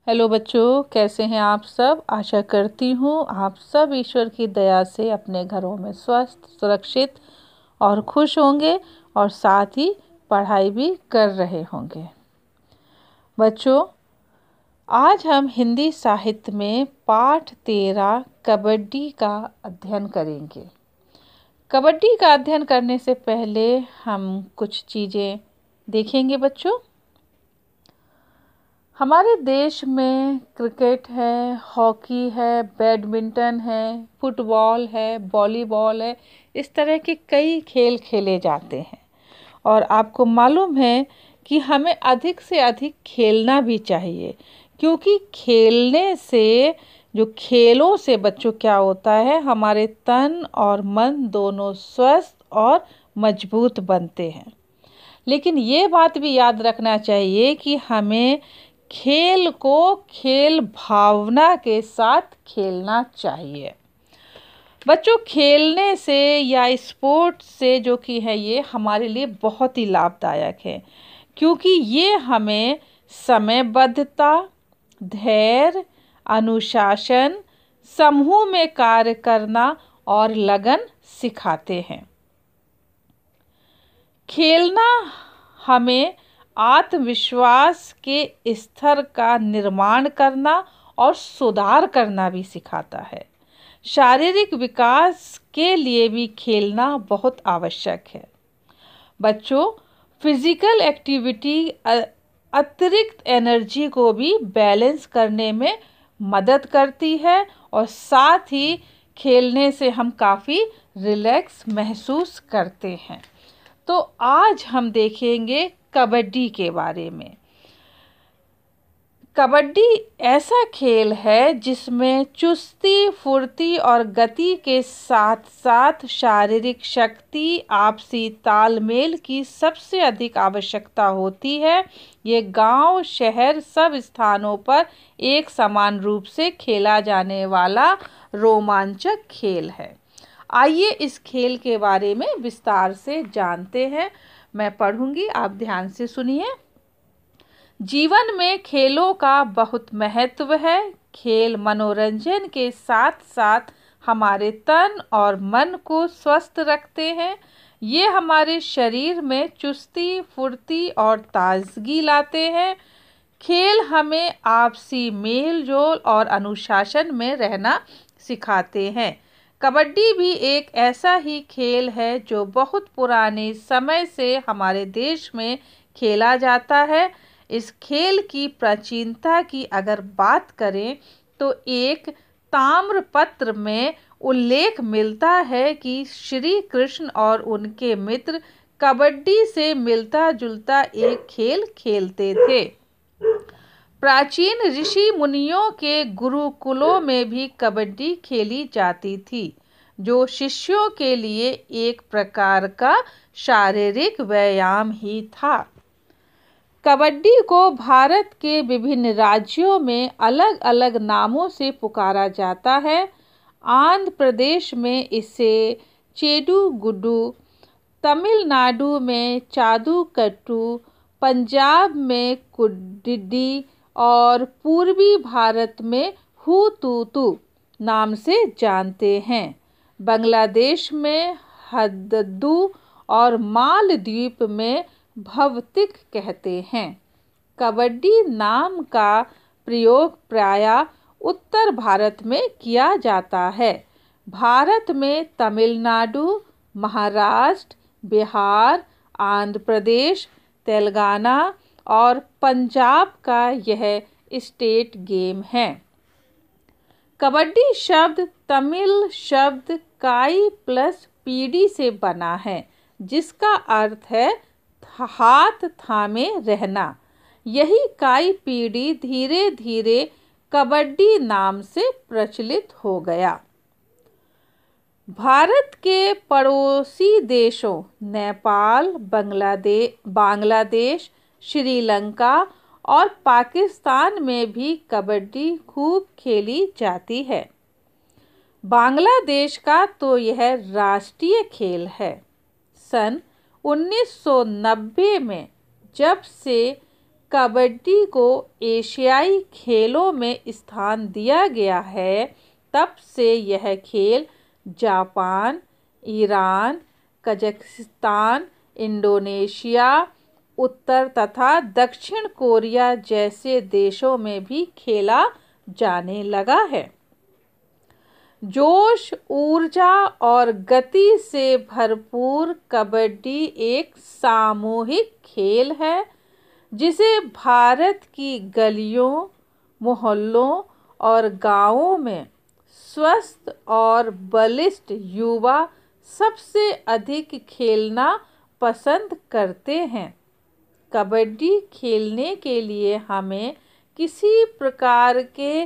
Hello बच्चों, कैसे हैं आप सब। आशा करती हूँ आप सब ईश्वर की दया से अपने घरों में स्वस्थ, सुरक्षित और खुश होंगे और साथ ही पढ़ाई भी कर रहे होंगे। बच्चों, आज हम हिंदी साहित्य में पाठ 13 कबड्डी का अध्ययन करेंगे। कबड्डी का अध्ययन करने से पहले हम कुछ चीज़ें देखेंगे। बच्चों, हमारे देश में क्रिकेट है, हॉकी है, बैडमिंटन है, फुटबॉल है, वॉलीबॉल है, इस तरह के कई खेल खेले जाते हैं। और आपको मालूम है कि हमें अधिक से अधिक खेलना भी चाहिए, क्योंकि खेलने से, जो खेलों से बच्चों क्या होता है, हमारे तन और मन दोनों स्वस्थ और मजबूत बनते हैं। लेकिन ये बात भी याद रखना चाहिए कि हमें खेल को खेल भावना के साथ खेलना चाहिए। बच्चों, खेलने से या स्पोर्ट्स से जो कि है, ये हमारे लिए बहुत ही लाभदायक है, क्योंकि ये हमें समयबद्धता, धैर्य, अनुशासन, समूह में कार्य करना और लगन सिखाते हैं। खेलना हमें आत्मविश्वास के स्तर का निर्माण करना और सुधार करना भी सिखाता है। शारीरिक विकास के लिए भी खेलना बहुत आवश्यक है। बच्चों, फिजिकल एक्टिविटी अतिरिक्त एनर्जी को भी बैलेंस करने में मदद करती है और साथ ही खेलने से हम काफ़ी रिलैक्स महसूस करते हैं। तो आज हम देखेंगे कबड्डी के बारे में। कबड्डी ऐसा खेल है जिसमें चुस्ती, फुर्ती और गति के साथ साथ शारीरिक शक्ति, आपसी तालमेल की सबसे अधिक आवश्यकता होती है। ये गांव, शहर, सब स्थानों पर एक समान रूप से खेला जाने वाला रोमांचक खेल है। आइए इस खेल के बारे में विस्तार से जानते हैं। मैं पढ़ूंगी, आप ध्यान से सुनिए। जीवन में खेलों का बहुत महत्व है। खेल मनोरंजन के साथ साथ हमारे तन और मन को स्वस्थ रखते हैं। ये हमारे शरीर में चुस्ती, फुर्ती और ताजगी लाते हैं। खेल हमें आपसी मेल जोल और अनुशासन में रहना सिखाते हैं। कबड्डी भी एक ऐसा ही खेल है जो बहुत पुराने समय से हमारे देश में खेला जाता है। इस खेल की प्राचीनता की अगर बात करें तो एक ताम्रपत्र में उल्लेख मिलता है कि श्री कृष्ण और उनके मित्र कबड्डी से मिलता जुलता एक खेल खेलते थे। प्राचीन ऋषि मुनियों के गुरुकुलों में भी कबड्डी खेली जाती थी, जो शिष्यों के लिए एक प्रकार का शारीरिक व्यायाम ही था। कबड्डी को भारत के विभिन्न राज्यों में अलग अलग नामों से पुकारा जाता है। आंध्र प्रदेश में इसे चेडू गुड्डू, तमिलनाडु में चादू कट्टू, पंजाब में कुडिड्डी और पूर्वी भारत में हुतुतु नाम से जानते हैं। बांग्लादेश में हद्दू और मालदीव में भवतिक कहते हैं। कबड्डी नाम का प्रयोग प्रायः उत्तर भारत में किया जाता है। भारत में तमिलनाडु, महाराष्ट्र, बिहार, आंध्र प्रदेश, तेलंगाना और पंजाब का यह स्टेट गेम है। कबड्डी शब्द तमिल शब्द काई प्लस पीडी से बना है, जिसका अर्थ है हाथ थामे रहना। यही काई पीढ़ी धीरे धीरे कबड्डी नाम से प्रचलित हो गया। भारत के पड़ोसी देशों नेपाल, बांग्लादेश, श्रीलंका और पाकिस्तान में भी कबड्डी खूब खेली जाती है। बांग्लादेश का तो यह राष्ट्रीय खेल है। सन 1990 में जब से कबड्डी को एशियाई खेलों में स्थान दिया गया है, तब से यह खेल जापान, ईरान, कजाकिस्तान, इंडोनेशिया, उत्तर तथा दक्षिण कोरिया जैसे देशों में भी खेला जाने लगा है। जोश, ऊर्जा और गति से भरपूर कबड्डी एक सामूहिक खेल है जिसे भारत की गलियों, मोहल्लों और गांवों में स्वस्थ और बलिष्ठ युवा सबसे अधिक खेलना पसंद करते हैं। कबड्डी खेलने के लिए हमें किसी प्रकार के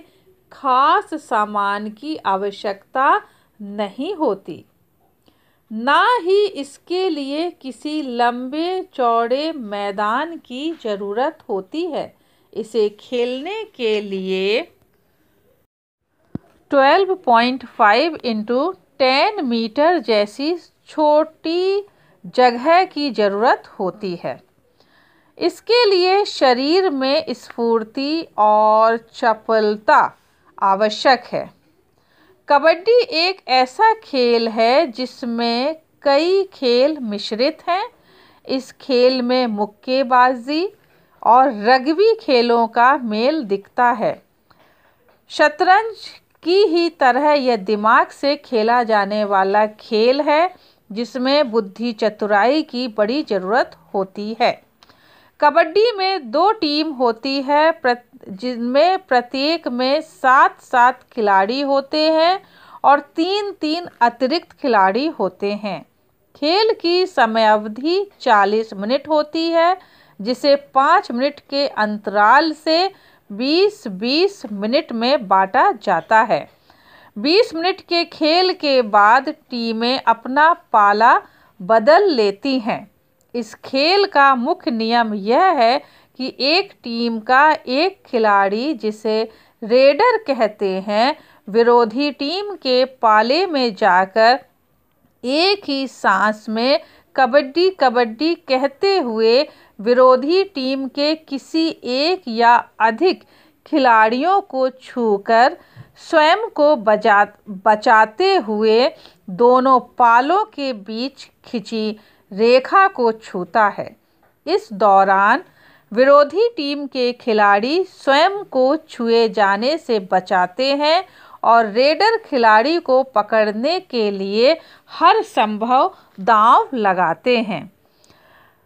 खास सामान की आवश्यकता नहीं होती, ना ही इसके लिए किसी लंबे चौड़े मैदान की ज़रूरत होती है। इसे खेलने के लिए 12.5 × 10 मीटर जैसी छोटी जगह की ज़रूरत होती है। इसके लिए शरीर में स्फूर्ति और चपलता आवश्यक है। कबड्डी एक ऐसा खेल है जिसमें कई खेल मिश्रित हैं। इस खेल में मुक्केबाजी और रग्बी खेलों का मेल दिखता है। शतरंज की ही तरह यह दिमाग से खेला जाने वाला खेल है जिसमें बुद्धि चतुराई की बड़ी ज़रूरत होती है। कबड्डी में 2 टीम होती है जिनमें प्रत्येक में 7-7 खिलाड़ी होते हैं और 3-3 अतिरिक्त खिलाड़ी होते हैं। खेल की समयावधि 40 मिनट होती है जिसे 5 मिनट के अंतराल से 20-20 मिनट में बांटा जाता है। 20 मिनट के खेल के बाद टीमें अपना पाला बदल लेती हैं। इस खेल का मुख्य नियम यह है कि एक टीम का एक खिलाड़ी, जिसे रेडर कहते हैं, विरोधी टीम के पाले में जाकर एक ही सांस में कबड्डी कबड्डी कहते हुए विरोधी टीम के किसी एक या अधिक खिलाड़ियों को छूकर स्वयं को बचाते हुए दोनों पालों के बीच खिंची रेखा को छूता है। इस दौरान विरोधी टीम के खिलाड़ी स्वयं को छुए जाने से बचाते हैं और रेडर खिलाड़ी को पकड़ने के लिए हर संभव दांव लगाते हैं।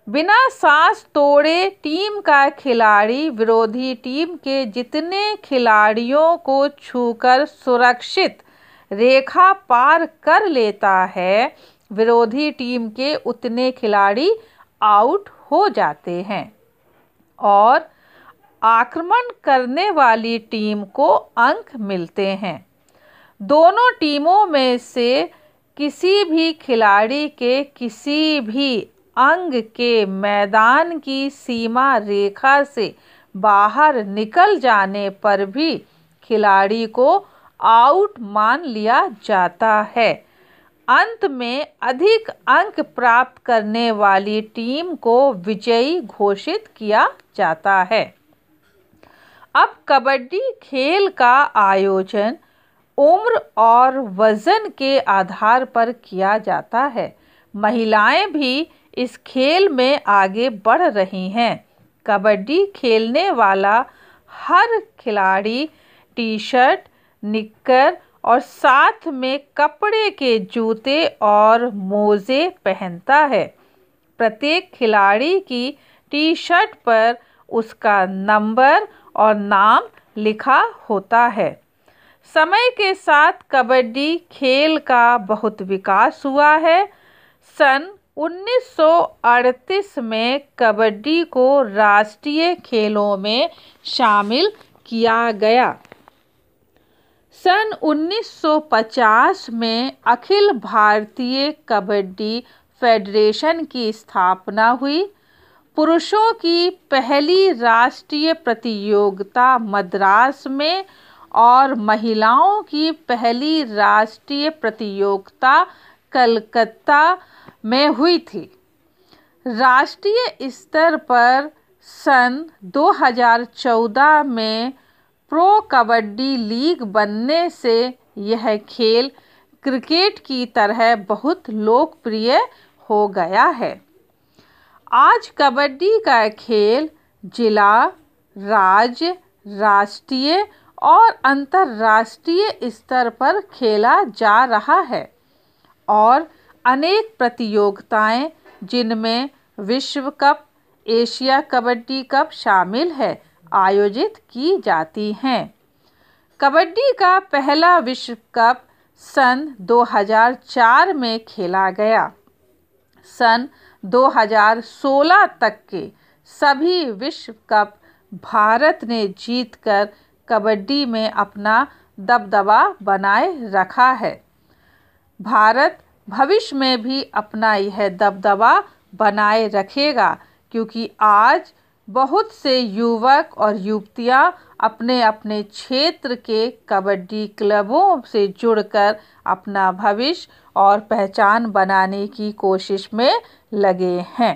बिना सांस तोड़े टीम का खिलाड़ी विरोधी टीम के जितने खिलाड़ियों को छूकर सुरक्षित रेखा पार कर लेता है, विरोधी टीम के उतने खिलाड़ी आउट हो जाते हैं और आक्रमण करने वाली टीम को अंक मिलते हैं। दोनों टीमों में से किसी भी खिलाड़ी के किसी भी अंग के मैदान की सीमा रेखा से बाहर निकल जाने पर भी खिलाड़ी को आउट मान लिया जाता है। अंत में अधिक अंक प्राप्त करने वाली टीम को विजयी घोषित किया जाता है। अब कबड्डी खेल का आयोजन उम्र और वजन के आधार पर किया जाता है। महिलाएं भी इस खेल में आगे बढ़ रही हैं। कबड्डी खेलने वाला हर खिलाड़ी टी-शर्ट, निक्कर और साथ में कपड़े के जूते और मोजे पहनता है। प्रत्येक खिलाड़ी की टी-शर्ट पर उसका नंबर और नाम लिखा होता है। समय के साथ कबड्डी खेल का बहुत विकास हुआ है। सन 1938 में कबड्डी को राष्ट्रीय खेलों में शामिल किया गया। सन 1950 में अखिल भारतीय कबड्डी फेडरेशन की स्थापना हुई। पुरुषों की पहली राष्ट्रीय प्रतियोगिता मद्रास में और महिलाओं की पहली राष्ट्रीय प्रतियोगिता कलकत्ता में हुई थी। राष्ट्रीय स्तर पर सन 2014 में प्रो कबड्डी लीग बनने से यह खेल क्रिकेट की तरह बहुत लोकप्रिय हो गया है। आज कबड्डी का खेल जिला, राज्य, राष्ट्रीय और अंतर्राष्ट्रीय स्तर पर खेला जा रहा है और अनेक प्रतियोगिताएं, जिनमें विश्व कप, एशिया कबड्डी कप शामिल है, आयोजित की जाती हैं। कबड्डी का पहला विश्व कप सन 2004 में खेला गया। सन 2016 तक के सभी विश्व कप भारत ने जीतकर कबड्डी में अपना दबदबा बनाए रखा है। भारत भविष्य में भी अपना यह दबदबा बनाए रखेगा, क्योंकि आज बहुत से युवक और युवतियां अपने अपने क्षेत्र के कबड्डी क्लबों से जुड़कर अपना भविष्य और पहचान बनाने की कोशिश में लगे हैं।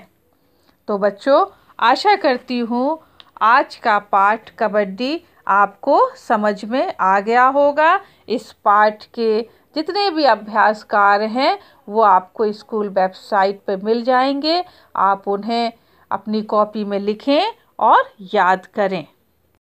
तो बच्चों, आशा करती हूँ आज का पाठ कबड्डी आपको समझ में आ गया होगा। इस पाठ के जितने भी अभ्यास कार्य हैं वो आपको स्कूल वेबसाइट पर मिल जाएंगे। आप उन्हें अपनी कॉपी में लिखें और याद करें।